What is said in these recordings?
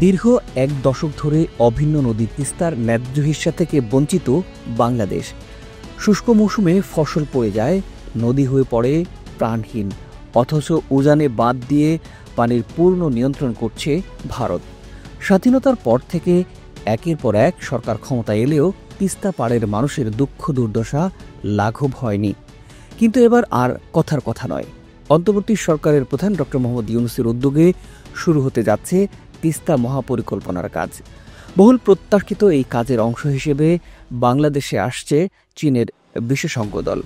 দীর্ঘ এক দশক ধরে অভিন্ন নদী তিস্তার ন্যায্য হিস্সা থেকে বঞ্চিত বাংলাদেশ। শুষ্ক মৌসুমে ফসল পড়ে যায়, নদী হয়ে পড়ে প্রাণহীন, অথচ উজানে বাঁধ দিয়ে পানির পূর্ণ নিয়ন্ত্রণ করছে ভারত। স্বাধীনতার পর থেকে একের পর এক সরকার ক্ষমতায় এলেও তিস্তা পাড়ের মানুষের দুঃখ দুর্দশা লাঘব হয়নি। কিন্তু এবার আর কথার কথা নয়। অন্তর্বর্তী সরকারের প্রধান ডক্টর মোহাম্মদ ইউনূসের উদ্যোগে শুরু হতে যাচ্ছে তিস্তা মহাপরিকল্পনার কাজ। বহুল প্রত্যাশিত এই কাজের অংশ হিসেবে বাংলাদেশে আসছে চীনের বিশেষজ্ঞ দল।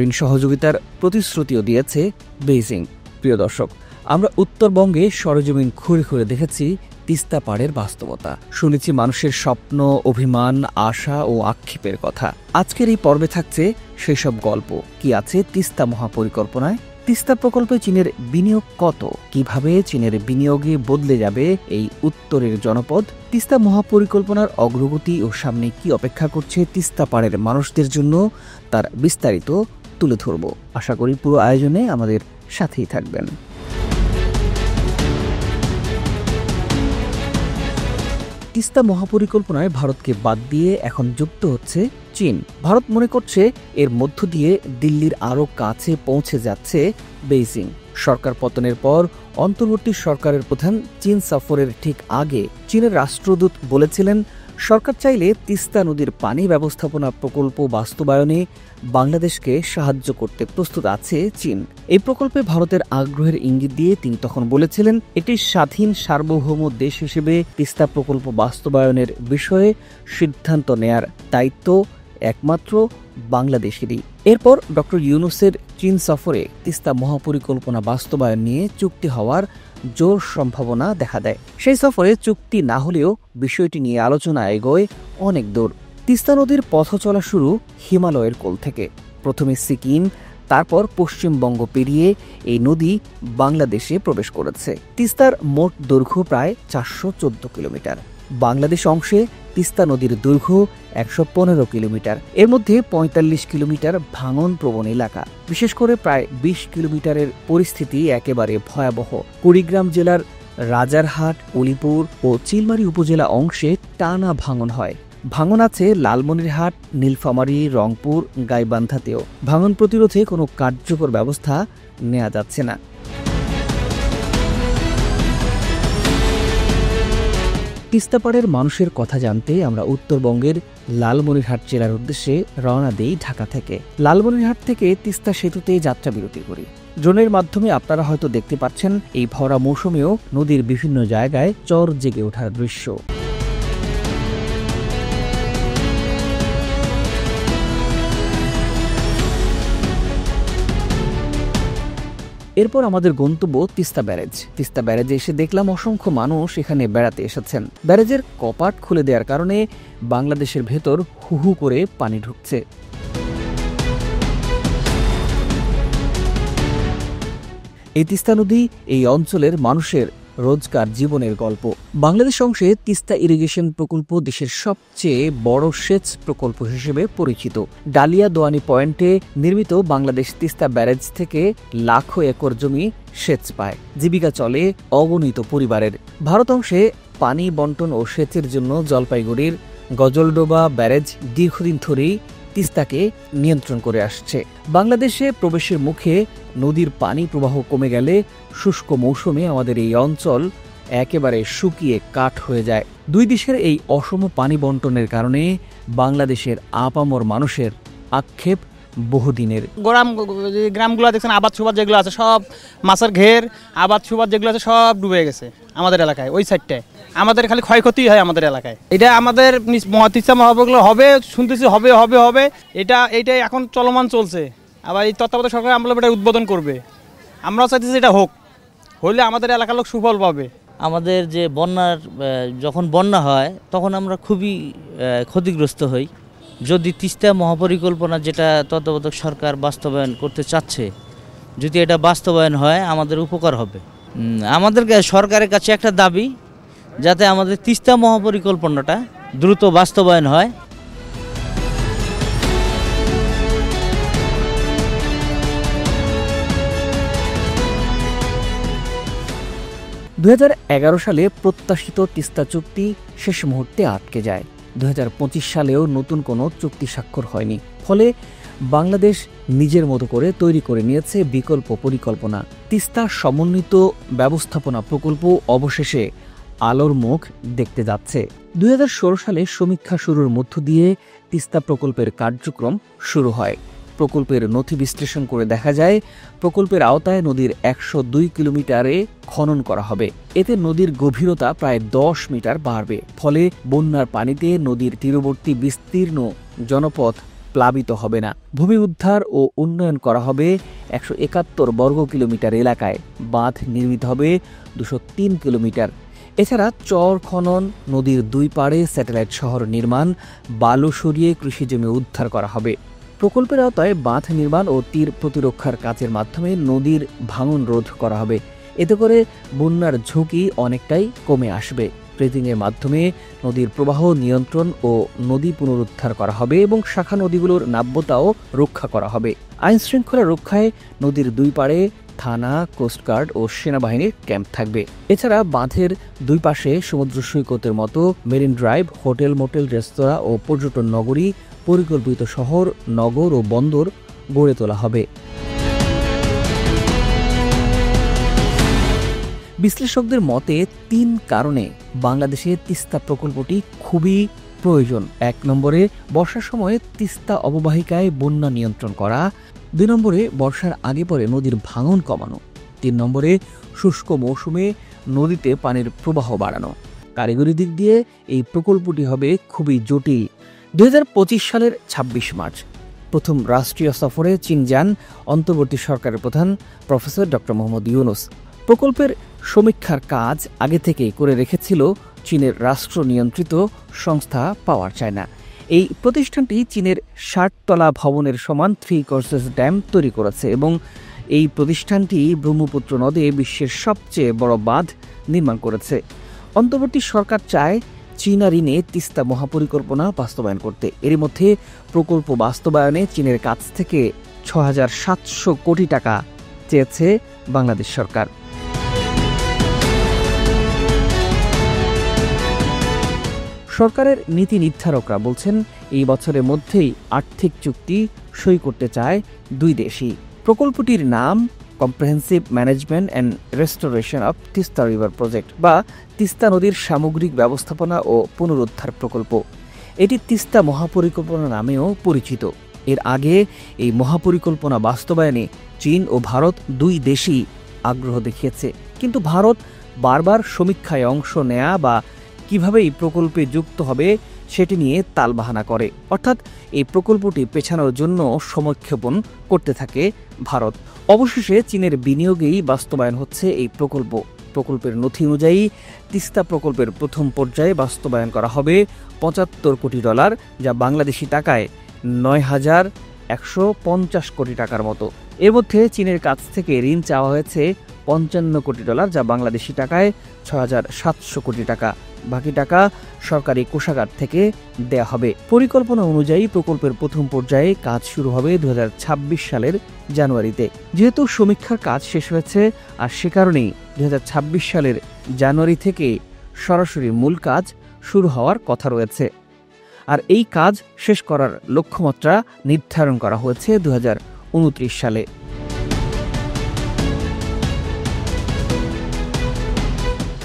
ঋণ সহযোগিতার প্রতিশ্রুতিও দিয়েছে বেইজিং। প্রিয় দর্শক, আমরা উত্তরবঙ্গে সরেজমিন ঘুরে ঘুরে দেখেছি তিস্তা পাড়ের বাস্তবতা, শুনেছি মানুষের স্বপ্ন, অভিমান, আশা ও আক্ষেপের কথা। আজকের এই পর্বে থাকছে সেসব গল্প। কি আছে তিস্তা মহাপরিকল্পনায়? তিস্তা প্রকল্পে চীনের বিনিয়োগ কত? কিভাবে চীনের বিনিয়োগে বদলে যাবে এই উত্তরের জনপদ? তিস্তা মহাপরিকল্পনার অগ্রগতি ও সামনে কি অপেক্ষা করছে তিস্তা পাড়ের মানুষদের জন্য, তার বিস্তারিত তুলে ধরব। আশা করি পুরো আয়োজনে আমাদের সাথেই থাকবেন। তিস্তা মহাপরিকল্পনায় ভারতকে বাদ দিয়ে এখন যুক্ত হচ্ছে চীন। ভারত মনে করছে এর মধ্য দিয়ে দিল্লির আরও কাছে পৌঁছে যাচ্ছে বেইজিং। সরকার পতনের পর অন্তর্বর্তী সরকারের প্রধান চীন সফরের ঠিক আগে চীনের রাষ্ট্রদূত বলেছিলেন, সরকার চাইলে তিস্তা নদীর পানি ব্যবস্থাপনা প্রকল্প বাস্তবায়নে বাংলাদেশকে সাহায্য করতে প্রস্তুত আছে চীন। এই প্রকল্পে ভারতের আগ্রহের ইঙ্গিত দিয়ে তিনি তখন বলেছিলেন, এটি স্বাধীন সার্বভৌম দেশ হিসেবে তিস্তা প্রকল্প বাস্তবায়নের বিষয়ে সিদ্ধান্ত নেয়ার দায়িত্ব একমাত্র বাংলাদেশেরই। এরপর ডক্টর ইউনূসের চীন সফরে তিস্তা মহাপরিকল্পনা বাস্তবায়ন নিয়ে চুক্তি হওয়ার জোর সম্ভাবনা দেখা দেয়। সেই সফরে চুক্তি না হলেও বিষয়টি নিয়ে আলোচনা এগোয় অনেক দূর। তিস্তা নদীর পথ চলা শুরু হিমালয়ের কোল থেকে। প্রথমে সিকিম, তারপর পশ্চিমবঙ্গ পেরিয়ে এই নদী বাংলাদেশে প্রবেশ করেছে। তিস্তার মোট দৈর্ঘ্য প্রায় 414 কিলোমিটার। বাংলাদেশ অংশে তিস্তা নদীর দৈর্ঘ্য 115 কিলোমিটার। এর মধ্যে 45 কিলোমিটার ভাঙন প্রবণ এলাকা। বিশেষ করে প্রায় 20 কিলোমিটারের পরিস্থিতি একেবারে ভয়াবহ। কুড়িগ্রাম জেলার রাজারহাট, উলিপুর ও চিলমারী উপজেলা অংশে টানা ভাঙন হয়। ভাঙন আছে লালমনিরহাট, নীলফামারী, রংপুর, গাইবান্ধাতেও। ভাঙন প্রতিরোধে কোনো কার্যকর ব্যবস্থা নেওয়া যাচ্ছে না। তিস্তাপাড়ের মানুষের কথা জানতে আমরা উত্তরবঙ্গের লালমনিরহাট জেলার উদ্দেশ্যে রওনা দেই ঢাকা থেকে। লালমনিরহাট থেকে তিস্তা সেতুতে যাত্রা বিরতি করি। ড্রোনের মাধ্যমে আপনারা হয়তো দেখতে পাচ্ছেন এই ভরা মৌসুমেও নদীর বিভিন্ন জায়গায় চর জেগে ওঠার দৃশ্য। এরপর আমাদের গন্তব্য তিস্তা ব্যারেজ। তিস্তা ব্যারেজে এসে দেখলাম অসংখ্য মানুষ এখানে বেড়াতে এসেছেন। ব্যারেজের কপাট খুলে দেওয়ার কারণে বাংলাদেশের ভেতর হু হু করে পানি ঢুকছে। এই তিস্তা নদী এই অঞ্চলের মানুষের রোজকার জীবনের গল্প। বাংলাদেশ অংশে তিস্তা ইরিগেশন প্রকল্প দেশের সবচেয়ে বড় সেচ প্রকল্প হিসেবে পরিচিত। ডালিয়া দোয়ানি পয়েন্টে নির্মিত বাংলাদেশ তিস্তা ব্যারেজ থেকে লাখো একর জমি সেচ পায়। জীবিকা চলে অগণিত পরিবারের। ভারত অংশে পানি বন্টন ও সেচের জন্য জলপাইগুড়ির গজলডোবা ব্যারেজ দীর্ঘদিন ধরেই তিস্তাকে নিয়ন্ত্রণ করে আসছে। বাংলাদেশে প্রবেশের মুখে নদীর পানি প্রবাহ কমে গেলে শুষ্ক মৌসুমে আমাদের এই অঞ্চল একেবারে শুকিয়ে কাঠ হয়ে যায়। দুই দেশের এই অসম পানি বন্টনের কারণে বাংলাদেশের আপামর মানুষের আক্ষেপ বহুদিনের। গ্রামগুলো দেখছেন, আবাদ সুবাদ যেগুলো আছে সব মাছের ঘের, আবাদ সুবাদ যেগুলো আছে সব ডুবে গেছে আমাদের এলাকায়। ওই সাইডটায় আমাদের খালি ক্ষয়ক্ষতি হয় আমাদের এলাকায়। এটা আমাদের তিস্তা মহাপরিকল্পনা হবে শুনতেছি, হবে হবে হবে, এইটাই এখন চলমান চলছে। আবার এই তত্ত্বাবধায়ক সরকার আমরা এটা উদ্বোধন করবে। আমরাও চাইতেছি এটা হোক, হলে আমাদের এলাকার লোক সুফল পাবে। আমাদের যে যখন বন্যা হয় তখন আমরা খুবই ক্ষতিগ্রস্ত হই। যদি তিস্তা মহাপরিকল্পনা যেটা তত্ত্বাবধায়ক সরকার বাস্তবায়ন করতে চাচ্ছে, যদি এটা বাস্তবায়ন হয় আমাদের উপকার হবে। আমাদের সরকারের কাছে একটা দাবি, যাতে আমাদের তিস্তা মহাপরিকল্পনাটা দ্রুত বাস্তবায়ন হয়। 2011 সালে প্রত্যাশিত তিস্তা চুক্তি শেষ মুহূর্তে আটকে যায়। 2025 সালেও নতুন কোনো চুক্তি স্বাক্ষর হয়নি। ফলে বাংলাদেশ নিজের মতো করে তৈরি করে নিয়েছে বিকল্প পরিকল্পনা। তিস্তা সমন্বিত ব্যবস্থাপনা প্রকল্প অবশেষে আলোর মুখ দেখতে যাচ্ছে। 2016 সালে সমীক্ষা শুরুর মধ্য দিয়ে তিস্তা প্রকল্পের কার্যক্রম শুরু হয়। প্রকল্পের নথি বিশ্লেষণ করে দেখা যায় প্রকল্পের আওতায় নদীর 102 কিলোমিটারে খনন করা হবে। এতে নদীর গভীরতা প্রায় 10 মিটার বাড়বে। ফলে বন্যার পানিতে নদীর তীরবর্তী বিস্তীর্ণ জনপথ প্লাবিত হবে না। ভূমি উদ্ধার ও উন্নয়ন করা হবে 171 বর্গ কিলোমিটার এলাকায়। বাঁধ নির্মিত হবে 203 কিলোমিটার। এছাড়া চর খনন, নদীর দুই পাড়ে স্যাটেলাইট শহর নির্মাণ, বালু সরিয়ে কৃষিজমি উদ্ধার করা হবে। প্রকল্পের আওতায় বাঁধ নির্মাণ ও তীর প্রতিরক্ষার কাজের মাধ্যমে নদীর ভাঙন রোধ করা হবে। এতে করে বন্যার ঝুঁকি অনেকটাই কমে আসবে। ড্রেজিংয়ের মাধ্যমে নদীর প্রবাহ নিয়ন্ত্রণ ও নদী পুনরুদ্ধার করা হবে এবং শাখা নদীগুলোর নাব্যতাও রক্ষা করা হবে। আইনশৃঙ্খলা রক্ষায় নদীর দুই পাড়ে থানা, কোস্টগার্ড ও সেনাবাহিনীর ক্যাম্প থাকবে। এছাড়া বাঁধের দুই পাশে সমুদ্র সৈকতের মতো মেরিন ড্রাইভ, হোটেল, মোটেল, রেস্তোরাঁ ও পর্যটন নগরী, পরিকল্পিত শহর, নগর ও বন্দর গড়ে তোলা হবে। বিশ্লেষকদের মতে 3 কারণে বাংলাদেশে তিস্তা প্রকল্পটি খুবই প্রয়োজন। 1 নম্বরে বর্ষার সময়ে তিস্তা অববাহিকায় বন্যা নিয়ন্ত্রণ করা। 2 নম্বরে বর্ষার আগে পরে নদীর ভাঙন কমানো। 3 নম্বরে শুষ্ক মৌসুমে নদীতে পানির প্রবাহ বাড়ানো। কারিগরি দিক দিয়ে এই প্রকল্পটি হবে খুবই জটিল। 2025 সালের 26 মার্চ প্রথম রাষ্ট্রীয় সফরে চীন যান অন্তর্বর্তী সরকারের প্রধান প্রফেসর ডক্টর মোহাম্মদ ইউনুস। প্রকল্পের সমীক্ষার কাজ আগে থেকেই করে রেখেছিল চীনের রাষ্ট্র নিয়ন্ত্রিত সংস্থা পাওয়ার চায়না। এই প্রতিষ্ঠানটি চীনের 60 তলা ভবনের সমান 3 কোর্সেস ড্যাম তৈরি করেছে এবং এই প্রতিষ্ঠানটি ব্রহ্মপুত্র নদে বিশ্বের সবচেয়ে বড় বাঁধ নির্মাণ করেছে। অন্তর্বর্তী সরকার চায় চীনা ঋণে তিস্তা মহাপরিকল্পনা বাস্তবায়ন করতে। এর মধ্যে প্রকল্প বাস্তবায়নে চীনের কাছ থেকে 6,700 কোটি টাকা চেয়েছে বাংলাদেশ সরকার। সরকারের নীতি নির্ধারকরা বলছেন এই বছরের মধ্যেই আর্থিক চুক্তি সই করতে চায় দুই দেশই। প্রকল্পটির নাম comprehensive management and restoration of Teesta river project বা তিস্তা নদীর সামগ্রিক ব্যবস্থাপনা ও পুনরুদ্ধার প্রকল্প। এটি তিস্তা মহাপরিকল্পনা নামেও পরিচিত। এর আগে এই মহাপরিকল্পনা বাস্তবায়নে চীন ও ভারত দুই দেশই আগ্রহ দেখিয়েছে, কিন্তু ভারত বারবার সমীক্ষায় অংশ নেয়া বা কিভাবে এই প্রকল্পে যুক্ত হবে সেটি নিয়ে তালবাহানা করে। অর্থাৎ এই প্রকল্পটি পেছানোর জন্য সময়ক্ষেপণ করতে থাকে ভারত। অবশেষে চীনের বিনিয়োগেই বাস্তবায়ন হচ্ছে এই প্রকল্প। প্রকল্পের নথি অনুযায়ী তিস্তা প্রকল্পের প্রথম পর্যায়ে বাস্তবায়ন করা হবে $75 কোটি, যা বাংলাদেশি টাকায় 9,150 কোটি টাকার মতো। এর মধ্যে চীনের কাছ থেকে ঋণ চাওয়া হয়েছে $55 কোটি, যা বাংলাদেশি টাকায় 6,700 কোটি টাকা। বাকি টাকা সরকারি কোষাগার থেকে দেয়া হবে। পরিকল্পনা অনুযায়ী প্রকল্পের প্রথম পর্যায়ে কাজ শুরু হবে 2026 সালের জানুয়ারিতে। যেহেতু সমীক্ষার কাজ শেষ হয়েছে, আর সে কারণেই 2026 সালের জানুয়ারি থেকে সরাসরি মূল কাজ শুরু হওয়ার কথা রয়েছে। আর এই কাজ শেষ করার লক্ষ্যমাত্রা নির্ধারণ করা হয়েছে 2029 সালে।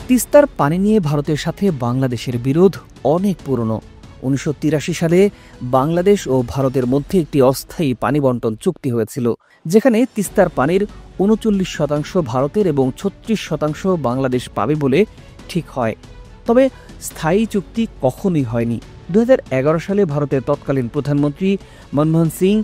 তিস্তার পানি নিয়ে ভারতের সাথে বাংলাদেশের বিরোধ অনেক পুরনো। 1983 সালে বাংলাদেশ ও ভারতের মধ্যে একটি অস্থায়ী পানি বণ্টন চুক্তি হয়েছিল, যেখানে তিস্তার পানির 39% ভারতের এবং 36% বাংলাদেশ পাবে বলে ঠিক হয়। তবে স্থায়ী চুক্তি কখনোই হয়নি। 2011 সালে ভারতের তৎকালীন প্রধানমন্ত্রী মনমোহন সিং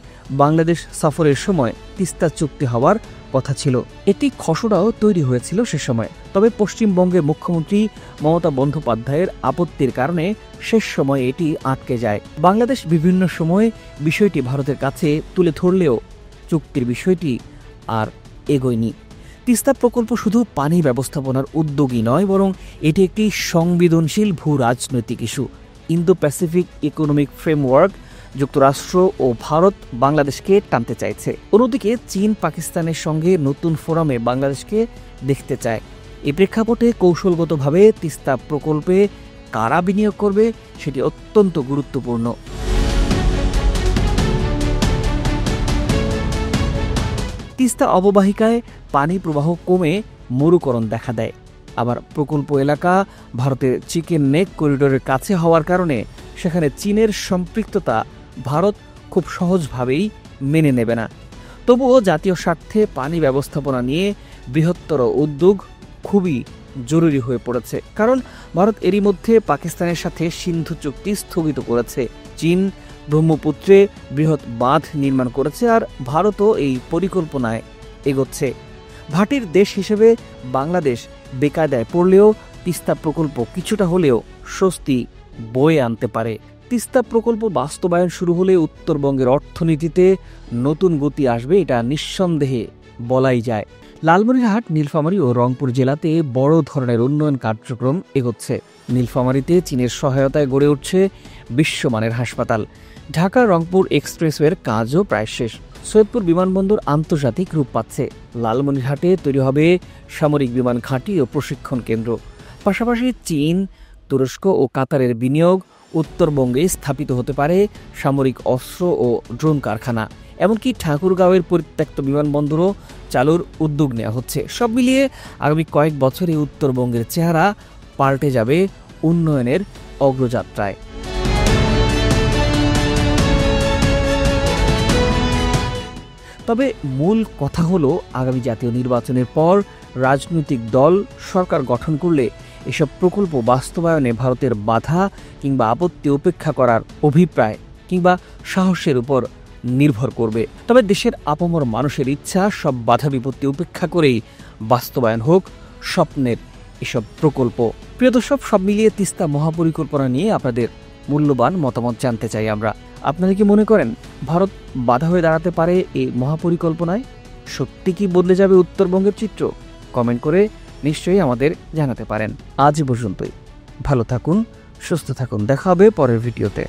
বাংলাদেশ সফরের সময় তিস্তা চুক্তি হওয়ার কথা ছিল। এটি খসড়াও তৈরি হয়েছিল সে সময়। তবে পশ্চিমবঙ্গের মুখ্যমন্ত্রী মমতা বন্দ্যোপাধ্যায়ের আপত্তির কারণে শেষ সময় এটি আটকে যায়। বাংলাদেশ বিভিন্ন সময়ে বিষয়টি ভারতের কাছে তুলে ধরলেও চুক্তির বিষয়টি আর এগোয়নি। তিস্তা প্রকল্প শুধু পানি ব্যবস্থাপনার উদ্যোগই নয়, বরং এটি একটি সংবেদনশীল ভূ রাজনৈতিক issue. Indo Pacific economic framework যুক্তরাষ্ট্র ও ভারত বাংলাদেশকে টানতে চাইছে। অন্যদিকে চীন পাকিস্তানের সঙ্গে নতুন ফোরামে বাংলাদেশকে দেখতে চায়। এই প্রেক্ষাপটে কৌশলগতভাবে তিস্তা প্রকল্পে কারা বিনিয়োগ করবে সেটি অত্যন্ত গুরুত্বপূর্ণ। তিস্তা অববাহিকায় পানি প্রবাহ কমে মরুকরণ দেখা দেয়। আবার প্রকল্প এলাকা ভারতের চিকেন নেক করিডোরের কাছে হওয়ার কারণে সেখানে চীনের সম্পৃক্ততা ভারত খুব সহজভাবেই মেনে নেবে না। তবুও জাতীয় স্বার্থে পানি ব্যবস্থাপনা নিয়ে বৃহত্তর উদ্যোগ খুবই জরুরি হয়ে পড়েছে, কারণ ভারত এরই মধ্যে পাকিস্তানের সাথে সিন্ধু চুক্তি স্থগিত করেছে। চীন ব্রহ্মপুত্রে বৃহৎ বাঁধ নির্মাণ করেছে, আর ভারতও এই পরিকল্পনায় এগোচ্ছে। ভাটির দেশ হিসেবে বাংলাদেশ বেকায়দায় পড়লেও তিস্তা প্রকল্প কিছুটা হলেও স্বস্তি বয়ে আনতে পারে। তিস্তা প্রকল্প বাস্তবায়ন শুরু হলে উত্তরবঙ্গের অর্থনীতিতে নতুন গতি আসবে, এটা নিঃসন্দেহে বলাই যায়। লালমনিরহাট, নীলফামারী ও রংপুর জেলাতে বড় ধরনের উন্নয়ন কার্যক্রম এগোচ্ছে। নীলফামারীতে চীনের সহায়তায় গড়ে উঠছে বিশ্বমানের হাসপাতাল। ঢাকা রংপুর এক্সপ্রেসওয়ের কাজও প্রায় শেষ। সৈয়দপুর বিমানবন্দর আন্তর্জাতিক রূপ পাচ্ছে। লালমনিরহাটে তৈরি হবে সামরিক বিমান ঘাঁটি ও প্রশিক্ষণ কেন্দ্র। পাশাপাশি চীন, তুরস্ক ও কাতারের বিনিয়োগ উত্তরবঙ্গে স্থাপিত হতে পারে সামরিক অস্ত্র ও ড্রোন কারখানা। এমনকি ঠাকুরগাঁওয়ের পরিত্যক্ত বিমানবন্দরও চালুর উদ্যোগ নেওয়া হচ্ছে। সব মিলিয়ে আগামী কয়েক বছরে উত্তরবঙ্গের চেহারা পাল্টে যাবে উন্নয়নের অগ্রযাত্রায়। তবে মূল কথা হলো, আগামী জাতীয় নির্বাচনের পর রাজনৈতিক দল সরকার গঠন করলে এসব প্রকল্প বাস্তবায়নে ভারতের বাধা কিংবা আপত্তি উপেক্ষা করার অভিপ্রায় কিংবা সাহসের উপর নির্ভর করবে। তবে দেশের আপামর মানুষের ইচ্ছা সব বাধা বিপত্তি উপেক্ষা করেই বাস্তবায়ন হোক স্বপ্নের এসব প্রকল্প। প্রিয় দর্শক, সব মিলিয়ে তিস্তা মহাপরিকল্পনা নিয়ে আপনাদের মূল্যবান মতামত জানতে চাই আমরা। আপনারা কি মনে করেন ভারত বাধা হয়ে দাঁড়াতে পারে এই মহাপরিকল্পনায়? সত্যি কি বদলে যাবে উত্তরবঙ্গের চিত্র? কমেন্ট করে নিশ্চয়ই আমাদের জানাতে পারেন। আজ পর্যন্তই। ভালো থাকুন, সুস্থ থাকুন। দেখা হবে পরের ভিডিওতে।